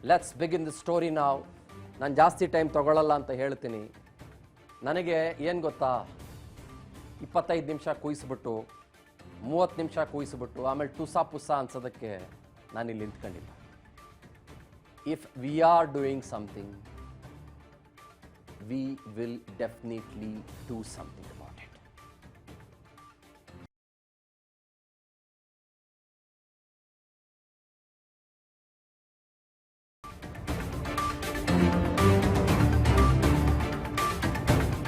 Let's begin the story ನಾವು. ನಾನು ಜಾಸ್ತಿ ಟೈಮ್ ತಗೊಳ್ಳಲ್ಲ ಅಂತ ಹೇಳ್ತೀನಿ. ನನಗೆ ಏನು ಗೊತ್ತಾ, 25 ನಿಮಿಷ ಕೂಯಿಸ್ಬಿಟ್ಟು 30 ನಿಮಿಷ ಕೂಯಿಸ್ಬಿಟ್ಟು ಆಮೇಲೆ ಟುಸಾ ಪುಸಾ ಅನ್ಸೋದಕ್ಕೆ ನಾನಿಲ್ಲಿ ನಿಂತ್ಕೊಂಡಿಲ್ಲ. If we are doing something, we will definitely do something about it.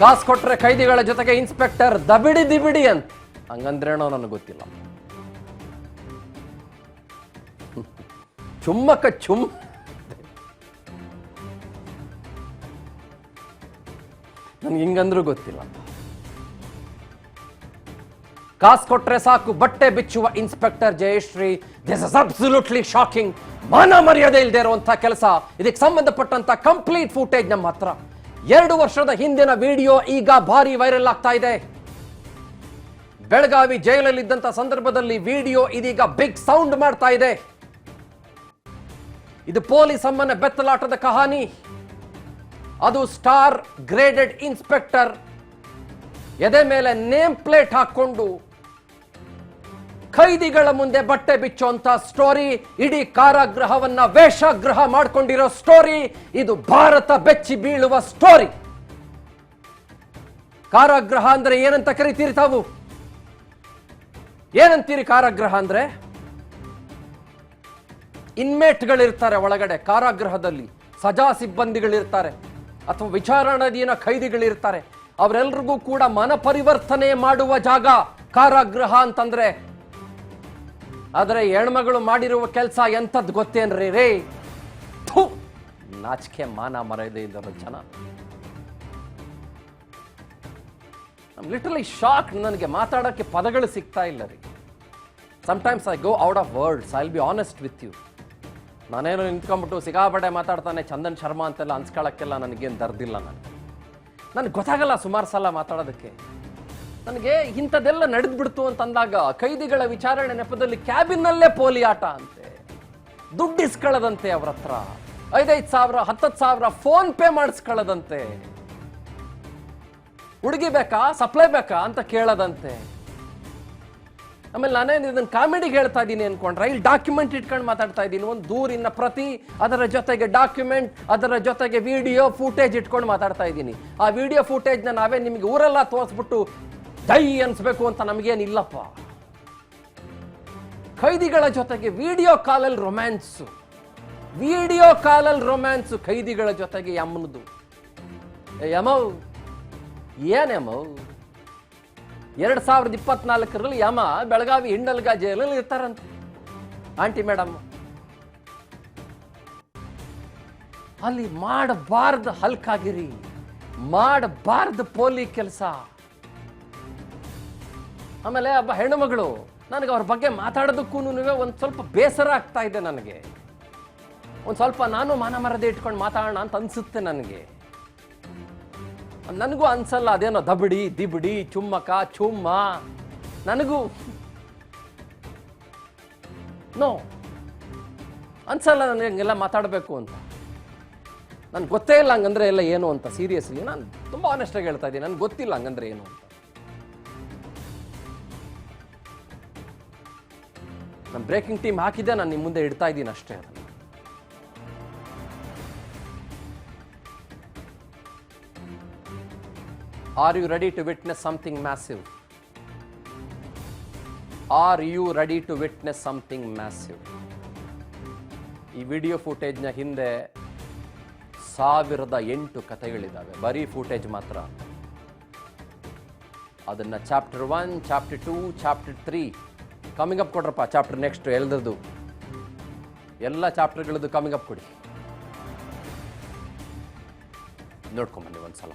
ಕಾಸು ಕೊಟ್ರೆ ಕೈದಿಗಳ ಜೊತೆಗೆ ಇನ್ಸ್ಪೆಕ್ಟರ್ ದಬಿಡಿ ದಿಬಿಡಿ ಅಂತ, ಹಂಗಂದ್ರೇನೋ ನನಗೆ ಗೊತ್ತಿಲ್ಲ. ಚುಮ್ಮಕ್ಕ ಚುಮ್ ನನ್ಗೆ ಹಿಂಗಂದ್ರೂ ಗೊತ್ತಿಲ್ಲ. ಕಾಸು ಕೊಟ್ರೆ ಸಾಕು ಬಟ್ಟೆ ಬಿಚ್ಚುವ inspector Jayashree. This is absolutely shocking. ಮಾನ ಮರ್ಯಾದೆ ಇಲ್ಲದೆ ಇರುವಂತ ಕೆಲಸ. ಇದಕ್ಕೆ ಸಂಬಂಧಪಟ್ಟಂತ ಕಂಪ್ಲೀಟ್ ಫುಟೇಜ್ ನಮ್ಮ ಹತ್ರ. 2 ವರ್ಷದ ಹಿಂದಿನ ವಿಡಿಯೋ ಈಗ ಭಾರಿ ವೈರಲ್ ಆಗ್ತಾ ಇದೆ. ಬೆಳಗಾವಿ ಜೈಲಲ್ಲಿ ಇದ್ದಂತ ಸಂದರ್ಭದಲ್ಲಿ ವಿಡಿಯೋ ಇದೀಗ ಬಿಗ್ ಸೌಂಡ್ ಮಾಡ್ತಾ ಇದೆ. ಇದು ಪೊಲೀಸ್ ಅಮ್ಮನ ಬೆತ್ತಲಾಟದ ಕಹಾನಿ. ಅದು ಸ್ಟಾರ್ ಗ್ರೇಡೆಡ್ ಇನ್ಸ್ಪೆಕ್ಟರ್ ಎದೆ ಮೇಲೆ ನೇಮ್ ಪ್ಲೇಟ್ ಹಾಕೊಂಡು ಖೈದಿಗಳ ಮುಂದೆ ಬಟ್ಟೆ ಬಿಚ್ಚುವಂತ ಸ್ಟೋರಿ. ಇಡೀ ಕಾರಾಗೃಹವನ್ನ ವೇಷಗೃಹ ಮಾಡ್ಕೊಂಡಿರೋ ಸ್ಟೋರಿ. ಇದು ಭಾರತ ಬೆಚ್ಚಿ ಬೀಳುವ ಸ್ಟೋರಿ. ಕಾರಾಗೃಹ ಅಂದ್ರೆ ಏನಂತ ಕರಿತೀರಿ ತಾವು? ಏನಂತೀರಿ ಕಾರಾಗೃಹ ಅಂದ್ರೆ? ಇನ್ಮೇಟ್ಗಳಿರ್ತಾರೆ ಒಳಗಡೆ ಕಾರಾಗೃಹದಲ್ಲಿ, ಸಜಾ ಸಿಬ್ಬಂದಿಗಳಿರ್ತಾರೆ ಅಥವಾ ವಿಚಾರಣಾಧೀನ ಖೈದಿಗಳಿರ್ತಾರೆ. ಅವರೆಲ್ರಿಗೂ ಕೂಡ ಮನ ಪರಿವರ್ತನೆ ಮಾಡುವ ಜಾಗ ಕಾರಾಗೃಹ ಅಂತಂದ್ರೆ. ಆದರೆ ಹೆಣ್ಮಗಳು ಮಾಡಿರುವ ಕೆಲಸ ಎಂಥದ್ದು ಗೊತ್ತೇನ್ರಿ ರೇ? ನಾಚಿಕೆ ಮಾನ ಮರ್ಯಾದೆ ಇಲ್ಲದ ಜನ. Literally shock. ನನಗೆ ಮಾತಾಡೋಕ್ಕೆ ಪದಗಳು ಸಿಗ್ತಾ ಇಲ್ಲ ರೀ. Sometimes I go out of words. I will be honest with you. ನಾನೇನು ನಿಂತ್ಕೊಂಡ್ಬಿಟ್ಟು ಸಿಗಾಬಡೆ ಮಾತಾಡ್ತಾನೆ ಚಂದನ್ ಶರ್ಮಾ ಅಂತೆಲ್ಲ ಅನ್ಸ್ಕೊಳ್ಳೋಕ್ಕೆಲ್ಲ ನನಗೇನು ದರ್ದಿಲ್ಲ. ನನಗೆ ಗೊತ್ತಾಗಲ್ಲ ಸುಮಾರು ಸಲ ಮಾತಾಡೋದಕ್ಕೆ. ನನಗೆ ಇಂಥದ್ದೆಲ್ಲ ನಡೆದ್ಬಿಡ್ತು ಅಂತಂದಾಗ ಖೈದಿಗಳ ವಿಚಾರಣೆ ನೆಪದಲ್ಲಿ ಕ್ಯಾಬಿನ್ನಲ್ಲೇ ಪೋಲಿ ಆಟ ಅಂತೆ, ದುಡ್ಡು ಇಸ್ಕೊಳ್ಳೋದಂತೆ, ಅವ್ರ ಹತ್ರ 5,000 10,000 ಫೋನ್ ಪೇ ಮಾಡಿಸ್ಕೊಳ್ಳೋದಂತೆ, ಹುಡುಗಿ ಬೇಕಾ ಸಪ್ಲೈ ಬೇಕಾ ಅಂತ ಕೇಳೋದಂತೆ. ಆಮೇಲೆ ನಾನೇನು ಇದನ್ನು ಕಾಮಿಡಿಗೆ ಹೇಳ್ತಾ ಇದ್ದೀನಿ ಅನ್ಕೊಂಡ್ರೆ, ಇಲ್ಲಿ ಡಾಕ್ಯುಮೆಂಟ್ ಇಟ್ಕೊಂಡು ಮಾತಾಡ್ತಾ ಇದ್ದೀನಿ. ಒಂದು ದೂರಿನ ಪ್ರತಿ, ಅದರ ಜೊತೆಗೆ ಡಾಕ್ಯುಮೆಂಟ್, ಅದರ ಜೊತೆಗೆ ವಿಡಿಯೋ ಫುಟೇಜ್ ಇಟ್ಕೊಂಡು ಮಾತಾಡ್ತಾ ಇದ್ದೀನಿ. ಆ ವಿಡಿಯೋ ಫುಟೇಜ್ನ ನಾವೇ ನಿಮಗೆ ಊರೆಲ್ಲ ತೋರಿಸ್ಬಿಟ್ಟು ದೈ ಅನ್ಸ್ಬೇಕು ಅಂತ ನಮಗೇನಿಲ್ಲಪ್ಪ. ಖೈದಿಗಳ ಜೊತೆಗೆ ವಿಡಿಯೋ ಕಾಲಲ್ಲಿ ರೊಮ್ಯಾನ್ಸು, ವಿಡಿಯೋ ಕಾಲಲ್ಲಿ ರೊಮ್ಯಾನ್ಸು ಖೈದಿಗಳ ಜೊತೆಗೆ ಯಮ್ಮನದು. ಯಮವ್ ಏನಮ್ಮವ್ 2024ರಲ್ಲಿ ಯಮ ಬೆಳಗಾವಿ ಹಿಂಡಲ್ಗ ಜೈಲಲ್ಲಿ ಇರ್ತಾರಂತೆ. ಆಂಟಿ ಮೇಡಮ್ ಅಲ್ಲಿ ಮಾಡಬಾರ್ದು ಹಲ್ಕಾಗಿರಿ, ಮಾಡಬಾರ್ದು ಪೋಲಿ ಕೆಲಸ. ಆಮೇಲೆ ಒಬ್ಬ ಹೆಣ್ಣುಮಗಳು, ನನಗೆ ಅವ್ರ ಬಗ್ಗೆ ಮಾತಾಡೋದಕ್ಕೂ ಒಂದು ಸ್ವಲ್ಪ ಬೇಸರ ಆಗ್ತಾ ಇದೆ. ನನಗೆ ಒಂದು ಸ್ವಲ್ಪ ನಾನು ಮಾನ ಮರ್ಯಾದೆ ಇಟ್ಕೊಂಡು ಮಾತಾಡೋಣ ಅಂತ ಅನ್ಸುತ್ತೆ. ನನಗೂ ಅನ್ಸಲ್ಲ ಅದೇನೋ ದಬಿಡಿ ದಿಬಿಡಿ ಚುಮ್ಮಕ ಚುಮ್ಮ. ನನಗೂ ನೋ ಅನ್ಸಲ್ಲ ನನಗೆ ಹಂಗೆಲ್ಲ ಮಾತಾಡಬೇಕು ಅಂತ. ನನ್ಗೆ ಗೊತ್ತೇ ಇಲ್ಲ ಹಂಗಂದ್ರೆ ಎಲ್ಲ ಏನು ಅಂತ. ಸೀರಿಯಸ್ಲಿ ನಾನು ತುಂಬ ಆನೆಸ್ಟಾಗಿ ಹೇಳ್ತಾ ಇದ್ದೀನಿ, ನನ್ಗೆ ಗೊತ್ತಿಲ್ಲ ಹಂಗಂದ್ರೆ ಏನು ಅಂತ. ನಾನು ಬ್ರೇಕಿಂಗ್ ಟೀಮ್ ಹಾಕಿದ್ದೆ, ನಾನು ನಿಮ್ಮ ಮುಂದೆ ಇಡ್ತಾ ಇದ್ದೀನಿ ಅಷ್ಟೇ. ಅದನ್ನು Are you ready to witness something massive? Are you ready to witness something massive? ಈ ವಿಡಿಯೋ ಫುಟೇಜ್ನ ಹಿಂದೆ 1008 ಕಥೆಗಳಿದ್ದಾವೆ, ಬರೀ ಫುಟೇಜ್ ಮಾತ್ರ. ಅದನ್ನ chapter 1, chapter 2, chapter 3 coming up ಕೊಡ್ರಪ್ಪ. ಚಾಪ್ಟರ್ ನೆಕ್ಸ್ಟ್ ಎಲ್ಲದರದ್ದು ಎಲ್ಲ ಚಾಪ್ಟರ್ಗಳದ್ದು ಕಮಿಂಗ್ ಅಪ್ ಕೊಡಿ, ನೋಡ್ಕೊಂಬನ್ನಿ ಒಂದ್ಸಲ.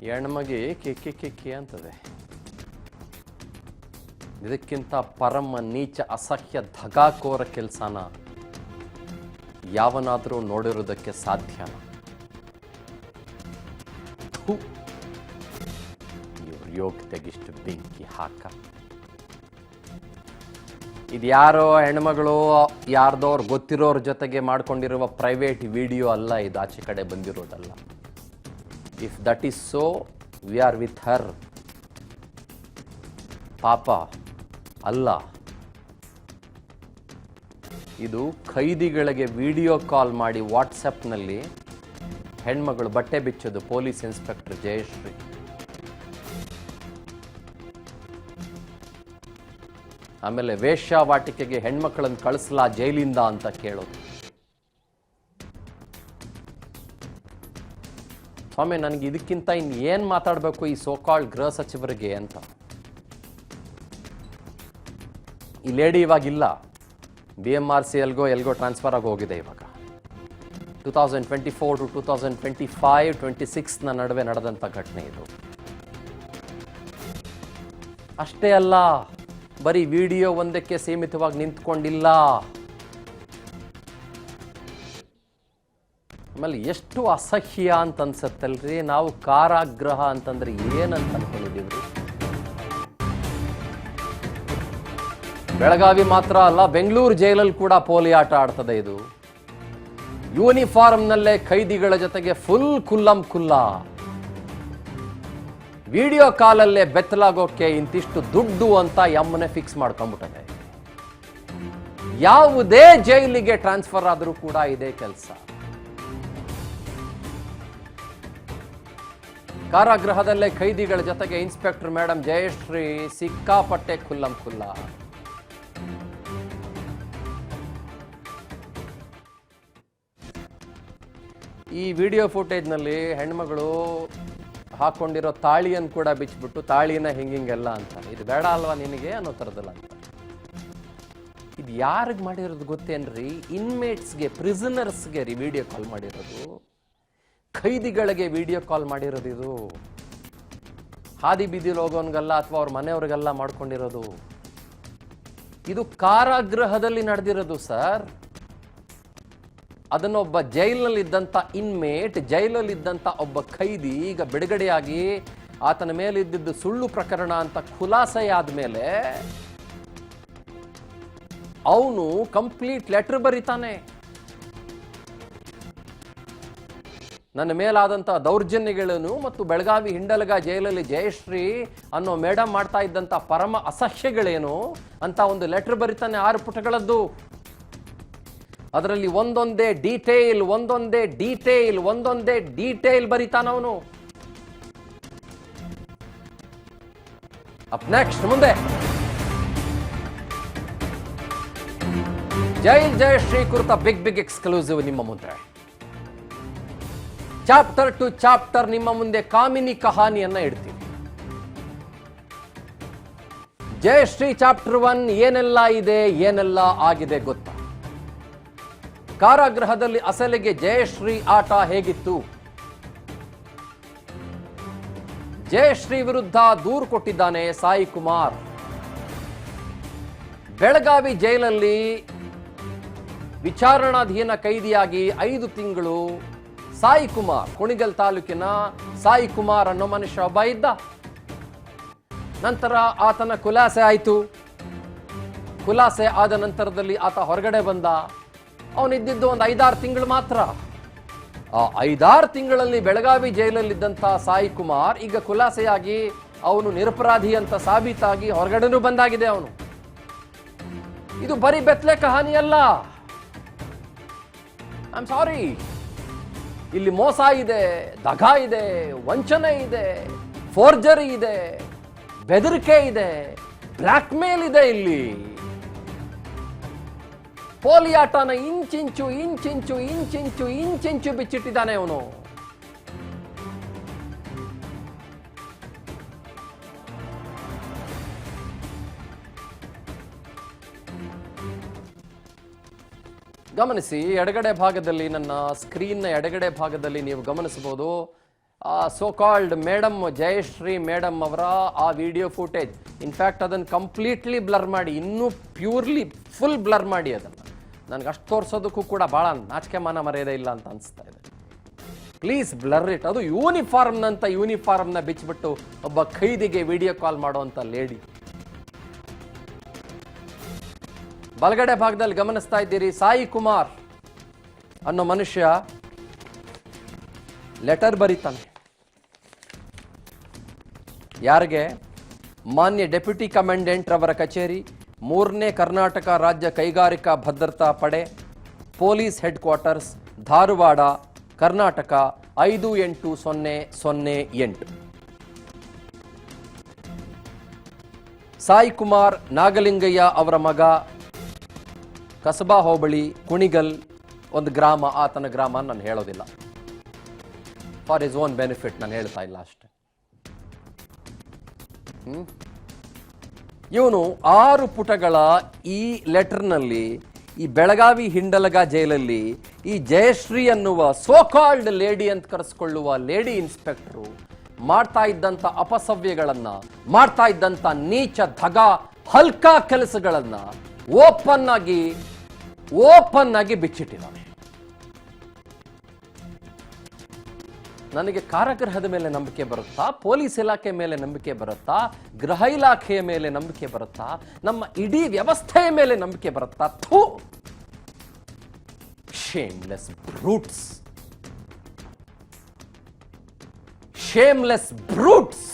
ಹೆಣ್ಮಗೆ ಕಿಕ್ಕಿ ಕಿಕ್ಕಿ ಅಂತದೆ. ಇದಕ್ಕಿಂತ ಪರಮ ನೀಚ ಅಸಹ್ಯ ಧಗಾಕೋರ ಕೆಲಸನ ಯಾವನಾದರೂ ನೋಡಿರೋದಕ್ಕೆ ಸಾಧ್ಯನ? ಇವ್ರ ಯೋಗ್ಯತೆಗಿಷ್ಟು ಬೆಂಕಿ ಹಾಕ. ಇದ್ಯಾರೋ ಹೆಣ್ಮಗಳು ಯಾರ್ದೋರ್ ಗೊತ್ತಿರೋರ ಜೊತೆಗೆ ಮಾಡ್ಕೊಂಡಿರುವ ಪ್ರೈವೇಟ್ ವಿಡಿಯೋ ಅಲ್ಲ, ಇದು ಆಚೆ ಕಡೆ ಬಂದಿರೋದಲ್ಲ. If that is so, we are with her. ಪಾಪ ಅಲ್ಲ, ಇದು ಖೈದಿಗಳಿಗೆ ವಿಡಿಯೋ ಕಾಲ್ ಮಾಡಿ ವಾಟ್ಸಪ್ನಲ್ಲಿ ಹೆಣ್ಮಗಳು ಬಟ್ಟೆ ಬಿಚ್ಚೋದು ಪೊಲೀಸ್ ಇನ್ಸ್ಪೆಕ್ಟರ್ ಜಯಶ್ರೀ. ಆಮೇಲೆ ವೇಶ್ಯಾವಾಟಿಕೆಗೆ ಹೆಣ್ಮಕ್ಳನ್ನು ಕಳಿಸ್ಲಾ ಜೈಲಿಂದ ಅಂತ ಕೇಳೋದು. ಸ್ವಾಮಿ, ನನಗೆ ಇದಕ್ಕಿಂತ ಇನ್ನು ಏನು ಮಾತಾಡಬೇಕು ಈ ಸೋಕಾಲ್ಡ್ ಗೃಹ ಸಚಿವರಿಗೆ ಅಂತ. ಈ ಲೇಡಿ ಇವಾಗಿಲ್ಲ, BMRCLಗೋ ಎಲ್ಗೋ ಟ್ರಾನ್ಸ್ಫರ್ ಆಗಿ ಹೋಗಿದೆ. ಇವಾಗ 2024 to 2025-26 ನಡುವೆ ನಡೆದಂಥ ಘಟನೆ ಇದು. ಅಷ್ಟೇ ಅಲ್ಲ, ಬರೀ ವಿಡಿಯೋ ಒಂದಕ್ಕೆ ಸೀಮಿತವಾಗಿ ನಿಂತ್ಕೊಂಡಿಲ್ಲ. ಆಮೇಲೆ ಎಷ್ಟು ಅಸಹ್ಯ ಅಂತ ಅನ್ಸತ್ತಲ್ರಿ. ನಾವು ಕಾರಾಗೃಹ ಅಂತಂದ್ರೆ ಏನಂತ ಅನ್ಕೊಂಡಿದ್ದೀವ್ರಿ? ಬೆಳಗಾವಿ ಮಾತ್ರ ಅಲ್ಲ, ಬೆಂಗಳೂರು ಜೈಲಲ್ಲಿ ಕೂಡ ಪೋಲಿ ಆಟ ಆಡ್ತದೆ ಇದು. ಯೂನಿಫಾರ್ಮ್ನಲ್ಲೇ ಖೈದಿಗಳ ಜೊತೆಗೆ ಫುಲ್ ಕುಲ್ಲಂ ಕುಲ್ಲ. ವಿಡಿಯೋ ಕಾಲಲ್ಲೇ ಬೆತ್ತಲಾಗೋಕೆ ಇಂತಿಷ್ಟು ದುಡ್ಡು ಅಂತ ಎಮ್ಮನೆ ಫಿಕ್ಸ್ ಮಾಡ್ಕೊಂಡ್ಬಿಟ್ಟದೆ. ಯಾವುದೇ ಜೈಲಿಗೆ ಟ್ರಾನ್ಸ್ಫರ್ ಆದರೂ ಕೂಡ ಇದೇ ಕೆಲಸ. ಕಾರಾಗೃಹದಲ್ಲೇ ಖೈದಿಗಳ ಜೊತೆಗೆ ಇನ್ಸ್ಪೆಕ್ಟರ್ ಮೇಡಮ್ ಜಯಶ್ರೀ ಸಿಕ್ಕಾಪಟ್ಟೆ ಕುಲ್ಲಂ ಕುಲ್ಲ. ಈ ವಿಡಿಯೋ ಫುಟೇಜ್ನಲ್ಲಿ ಹೆಣ್ಮಗಳು ಹಾಕೊಂಡಿರೋ ತಾಳಿಯನ್ನು ಕೂಡ ಬಿಚ್ಚಿಬಿಟ್ಟು ತಾಳಿನ ಹಿಂಗಿಂಗೆಲ್ಲ ಅಂತ, ಇದು ಬೇಡ ಅಲ್ವಾ ನಿನಗೆ ಅನ್ನೋ ಥರದಲ್ಲ ಅಂತ. ಇದು ಯಾರಿಗೆ ಮಾಡಿರೋದು ಗೊತ್ತೇನ್ರಿ? ಇನ್ಮೇಟ್ಸ್ಗೆ, ಪ್ರಿಸನರ್ಸ್ಗೆ ವಿಡಿಯೋ ಕಾಲ್ ಮಾಡಿರೋದು, ಖೈದಿಗಳಿಗೆ ವಿಡಿಯೋ ಕಾಲ್ ಮಾಡಿರೋದು. ಇದು ಹಾದಿ ಬೀದಿಲಿ ಹೋಗೋನ್ಗಲ್ಲ ಅಥವಾ ಅವ್ರ ಮನೆಯವ್ರಿಗೆಲ್ಲ ಮಾಡ್ಕೊಂಡಿರೋದು. ಇದು ಕಾರಾಗೃಹದಲ್ಲಿ ನಡೆದಿರೋದು ಸರ್. ಅದನ್ನೊಬ್ಬ ಜೈಲಿನಲ್ಲಿದ್ದಂಥ ಇನ್ಮೇಟ್, ಜೈಲಲ್ಲಿದ್ದಂಥ ಒಬ್ಬ ಖೈದಿ ಈಗ ಬಿಡುಗಡೆಯಾಗಿ ಆತನ ಮೇಲೆ ಇದ್ದಿದ್ದು ಸುಳ್ಳು ಪ್ರಕರಣ ಅಂತ ಖುಲಾಸೆಯಾದ ಮೇಲೆ ಅವನು ಕಂಪ್ಲೀಟ್ ಲೆಟರ್ ಬರೀತಾನೆ. ನನ್ನ ಮೇಲಾದಂಥ ದೌರ್ಜನ್ಯಗಳನ್ನು ಮತ್ತು ಬೆಳಗಾವಿ ಹಿಂಡಲಗ ಜೈಲಲ್ಲಿ ಜಯಶ್ರೀ ಅನ್ನೋ ಮೇಡಮ್ ಮಾಡ್ತಾ ಇದ್ದಂಥ ಪರಮ ಅಸಹ್ಯಗಳೇನು ಅಂತ ಒಂದು ಲೆಟರ್ ಬರೀತಾನೆ, 6 ಪುಟಗಳದ್ದು. ಅದರಲ್ಲಿ ಒಂದೊಂದೇ ಡೀಟೇಲ್ ಬರೀತಾನವನು. ಅಪ್ ನೆಕ್ಸ್ಟ್ ಮುಂದೆ ಜಯಶ್ರೀ ಕುರಿತ ಬಿಗ್ ಎಕ್ಸ್ಕ್ಲೂಸಿವ್ ನಿಮ್ಮ ಮುಂದೆ. ಚಾಪ್ಟರ್ ಟು ಚಾಪ್ಟರ್ ನಿಮ್ಮ ಮುಂದೆ ಕಾಮಿನಿ ಕಹಾನಿಯನ್ನ ಇಡ್ತೀವಿ. ಜಯಶ್ರೀ ಚಾಪ್ಟರ್ 1 ಏನೆಲ್ಲ ಇದೆ, ಏನೆಲ್ಲ ಆಗಿದೆ ಗೊತ್ತಾ? ಕಾರಾಗೃಹದಲ್ಲಿ ಅಸಲಿಗೆ ಜಯಶ್ರೀ ಆಟ ಹೇಗಿತ್ತು? ಜಯಶ್ರೀ ವಿರುದ್ಧ ದೂರು ಕೊಟ್ಟಿದ್ದಾನೆ ಸಾಯಿ ಕುಮಾರ್. ಬೆಳಗಾವಿ ಜೈಲಲ್ಲಿ ವಿಚಾರಣಾಧೀನ ಖೈದಿಯಾಗಿ 5 ತಿಂಗಳು ಸಾಯಿ ಕುಮಾರ್, ಕುಣಿಗಲ್ ತಾಲೂಕಿನ ಸಾಯಿ ಕುಮಾರ್ ಅನ್ನೋ ಮನುಷ್ಯ ಒಬ್ಬ ಇದ್ದ. ನಂತರ ಆತನ ಖುಲಾಸೆ ಆಯಿತು. ಖುಲಾಸೆ ಆದ ನಂತರದಲ್ಲಿ ಆತ ಹೊರಗಡೆ ಬಂದ. ಅವನಿದ್ದಿದ್ದು ಒಂದು 5-6 ತಿಂಗಳು ಮಾತ್ರ. ಆ 5-6 ತಿಂಗಳಲ್ಲಿ ಬೆಳಗಾವಿ ಜೈಲಲ್ಲಿದ್ದಂಥ ಸಾಯಿ ಕುಮಾರ್ ಈಗ ಖುಲಾಸೆಯಾಗಿ ಅವನು ನಿರಪರಾಧಿ ಅಂತ ಸಾಬೀತಾಗಿ ಹೊರಗಡೆನೂ ಬಂದಾಗಿದೆ ಅವನು. ಇದು ಬರೀ ಬೆತ್ತಲೆ ಕಹಾನಿ ಅಲ್ಲ. ಐ ಆಮ್ ಸಾರಿ, ಇಲ್ಲಿ ಮೋಸ ಇದೆ, ದಗ ಇದೆ, ವಂಚನೆ ಇದೆ, ಫೋರ್ಜರಿ ಇದೆ, ಬೆದರಿಕೆ ಇದೆ, ಬ್ಲ್ಯಾಕ್ ಮೇಲ್ ಇದೆ. ಇಲ್ಲಿ ಪೋಲಿಯಾಟನ ಇಂಚಿಂಚು ಬಿಚ್ಚಿಟ್ಟಿದ್ದಾನೆ ಅವನು. ಗಮನಿಸಿ, ಎಡಗಡೆ ಭಾಗದಲ್ಲಿ, ನನ್ನ ಸ್ಕ್ರೀನ್ನ ಎಡಗಡೆ ಭಾಗದಲ್ಲಿ ನೀವು ಗಮನಿಸಬಹುದು, so called madam Jayashree madam ಅವರ ಆ ವಿಡಿಯೋ ಫುಟೇಜ್, ಇನ್ಫ್ಯಾಕ್ಟ್ ಅದನ್ನು ಕಂಪ್ಲೀಟ್ಲಿ ಬ್ಲರ್ ಮಾಡಿ, ಇನ್ನೂ ಪ್ಯೂರ್ಲಿ ಫುಲ್ ಬ್ಲರ್ ಮಾಡಿ ಅದನ್ನು. ನನಗೆ ಅಷ್ಟು ತೋರಿಸೋದಕ್ಕೂ ಕೂಡ ಭಾಳ ನಾಚಿಕೆ ಮಾನ ಮರ್ಯಾದೆ ಇಲ್ಲ ಅಂತ ಅನಿಸ್ತಾ ಇದೆ. Please blur it. ಅದು ಯೂನಿಫಾರ್ಮ್ನ ಬಿಚ್ಚಿಬಿಟ್ಟು ಒಬ್ಬ ಖೈದಿಗೆ ವಿಡಿಯೋ ಕಾಲ್ ಮಾಡುವಂಥ ಲೇಡಿ. ಬಲಗಡೆ ಭಾಗದಲ್ಲಿ ಗಮನಿಸ್ತಾ ಇದ್ದೀರಿ, ಸಾಯಿ ಕುಮಾರ್ ಅನ್ನೋ ಮನುಷ್ಯ ಲೆಟರ್ ಬರೀತಾನೆ. ಯಾರಿಗೆ? ಮಾನ್ಯ ಡೆಪ್ಯೂಟಿ ಕಮಾಂಡೆಂಟ್ ರವರ ಕಚೇರಿ, 3ನೇ ಕರ್ನಾಟಕ ರಾಜ್ಯ ಕೈಗಾರಿಕಾ ಭದ್ರತಾ ಪಡೆ, police head quarters, Dharwad, Karnataka 580008. Sai Kumar Nagalingaiah ಅವರ ಮಗ, ಕಸಬಾ ಹೋಬಳಿ, ಕುಣಿಗಲ್ ಒಂದು ಗ್ರಾಮ. ಆತನ ಗ್ರಾಮ ನಾನು ಹೇಳೋದಿಲ್ಲ, ಫಾರ್ ಹಿಸ್ ಓನ್ ಬೆನಿಫಿಟ್ ನಾನು ಹೇಳ್ತಾ ಇಲ್ಲ ಅಷ್ಟೆ. ಇವನು 6 ಪುಟಗಳ ಈ ಲೆಟರ್ನಲ್ಲಿ ಈ ಬೆಳಗಾವಿ ಹಿಂಡಲಗ ಜೈಲಲ್ಲಿ ಈ ಜಯಶ್ರೀ ಅನ್ನುವ ಸೋ ಕಾಲ್ಡ್ ಲೇಡಿ ಅಂತ ಕರೆಸ್ಕೊಳ್ಳುವ ಲೇಡಿ ಇನ್ಸ್ಪೆಕ್ಟರು ಮಾಡ್ತಾ ಇದ್ದಂಥ ಅಪಸವ್ಯಗಳನ್ನ, ಮಾಡ್ತಾ ಇದ್ದಂಥ ನೀಚ ಧಗ ಹಲ್ಕ ಕೆಲಸಗಳನ್ನ ಓಪನ್ ಆಗಿ ಬಿಚ್ಚಿಟ್ಟಿದ್ದಾನೆ. ನನಗೆ ಕಾರಾಗೃಹದ ಮೇಲೆ ನಂಬಿಕೆ ಬರುತ್ತಾ? ಪೊಲೀಸ್ ಇಲಾಖೆ ಮೇಲೆ ನಂಬಿಕೆ ಬರುತ್ತಾ? ಗೃಹ ಇಲಾಖೆಯ ಮೇಲೆ ನಂಬಿಕೆ ಬರುತ್ತಾ? ನಮ್ಮ ಇಡೀ ವ್ಯವಸ್ಥೆಯ ಮೇಲೆ ನಂಬಿಕೆ ಬರುತ್ತಾ? ಥೂ, ಶೇಮ್ಲೆಸ್ ಬ್ರೂಟ್ಸ್, ಶೇಮ್ಲೆಸ್ ಬ್ರೂಟ್ಸ್.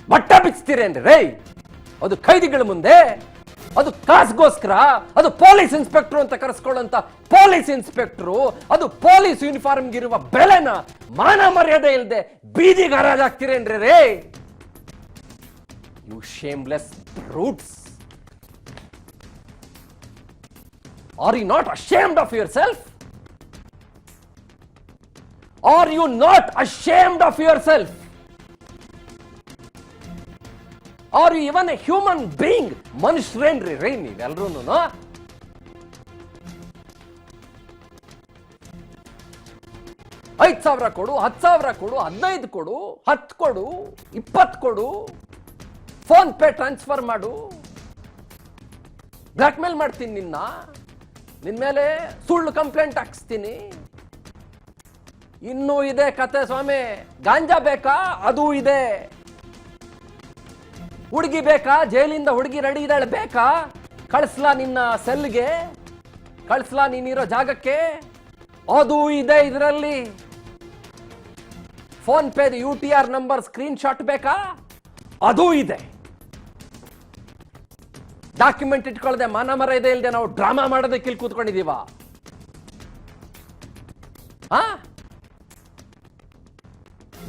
ಬಟ್ಟ ಬಿಚ್ತೀರೇನ್ರಿ ರೈ? ಅದು ಖೈದಿಗಳ ಮುಂದೆ, ಅದು ಕಾಸ್ಗೋಸ್ಕರ, ಅದು ಪೊಲೀಸ್ ಇನ್ಸ್ಪೆಕ್ಟರ್ ಅಂತ ಕರೆಸ್ಕೊಳ್ಳುವಂತ ಪೊಲೀಸ್ ಇನ್ಸ್ಪೆಕ್ಟರ್, ಅದು ಪೊಲೀಸ್ ಯೂನಿಫಾರ್ಮ್ಗಿರುವ ಬೆಲೆನ ಮಾನ ಮರ್ಯಾದೆ ಇಲ್ಲದೆ ಬೀದಿಗೆ ಹರಾಜಾಗ್ತೀರೇನ್ರಿ ರೇ? You shameless brutes. Are you not ashamed of yourself? Are you not ashamed of yourself? Are you even a human being? ಮನುಷ್ಯರೇನ್ರಿ ರೇ ನೀವೆಲ್ರೂನು? 5,000 ಕೊಡು, 10,000 ಕೊಡು, 15 ಕೊಡು, 10 ಕೊಡು, 20 ಕೊಡು, ಫೋನ್ ಪೇ ಟ್ರಾನ್ಸ್ಫರ್ ಮಾಡು, ಬ್ಲಾಕ್ ಮೇಲ್ ಮಾಡ್ತೀನಿ ನಿನ್ನ ಮೇಲೆ ಸುಳ್ಳು ಕಂಪ್ಲೇಂಟ್ ಹಾಕ್ಸ್ತೀನಿ. ಇನ್ನೂ ಇದೆ ಕತೆ ಸ್ವಾಮಿ. ಗಾಂಜಾ ಬೇಕಾ? ಅದೂ ಇದೆ. ಹುಡುಗಿ ಬೇಕಾ? ಜೈಲಿಂದ ಹುಡುಗಿ ರೆಡಿ ಇದ್ದಾಳೆ ಬೇಕಾ? ಕಳಿಸ್ಲಾ ನಿನ್ನ ಸೆಲ್ಗೆ? ಕಳಿಸ್ಲಾ ನೀನಿರೋ ಜಾಗಕ್ಕೆ? ಅದು ಇದೆ ಇದರಲ್ಲಿ. ಫೋನ್ ಪೇದ UTR ನಂಬರ್ ಸ್ಕ್ರೀನ್ ಶಾಟ್ ಬೇಕಾ? ಅದೂ ಇದೆ. ಡಾಕ್ಯುಮೆಂಟ್ ಇಟ್ಕೊಳ್ಳದೆ ಮಾನ ಮರ್ಯಾದೆ ಇಲ್ಲದೆ ನಾವು ಡ್ರಾಮಾ ಮಾಡೋದಕ್ಕೆ ಇಲ್ಲಿ ಕೂತ್ಕೊಂಡಿದೀವ?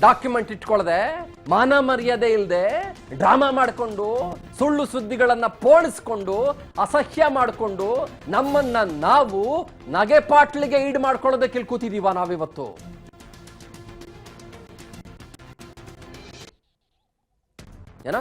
ಡಾಕ್ಯುಮೆಂಟ್ ಇಟ್ಕೊಳ್ಳದೆ ಮಾನ ಮರ್ಯಾದೆ ಇಲ್ಲದೆ ಡ್ರಾಮಾ ಮಾಡಿಕೊಂಡು ಸುಳ್ಳು ಸುದ್ದಿಗಳನ್ನ ಪೋಣಿಸ್ಕೊಂಡು ಅಸಹ್ಯ ಮಾಡಿಕೊಂಡು ನಮ್ಮನ್ನ ನಾವು ನಗೆ ಪಾಟ್ಲಿಗೆ ಈಡ್ ಮಾಡ್ಕೊಳ್ಳೋದಕ್ಕೆ ಇಲ್ಲಿ ಕೂತಿದೀವ ನಾವಿವತ್ತು? ಏನ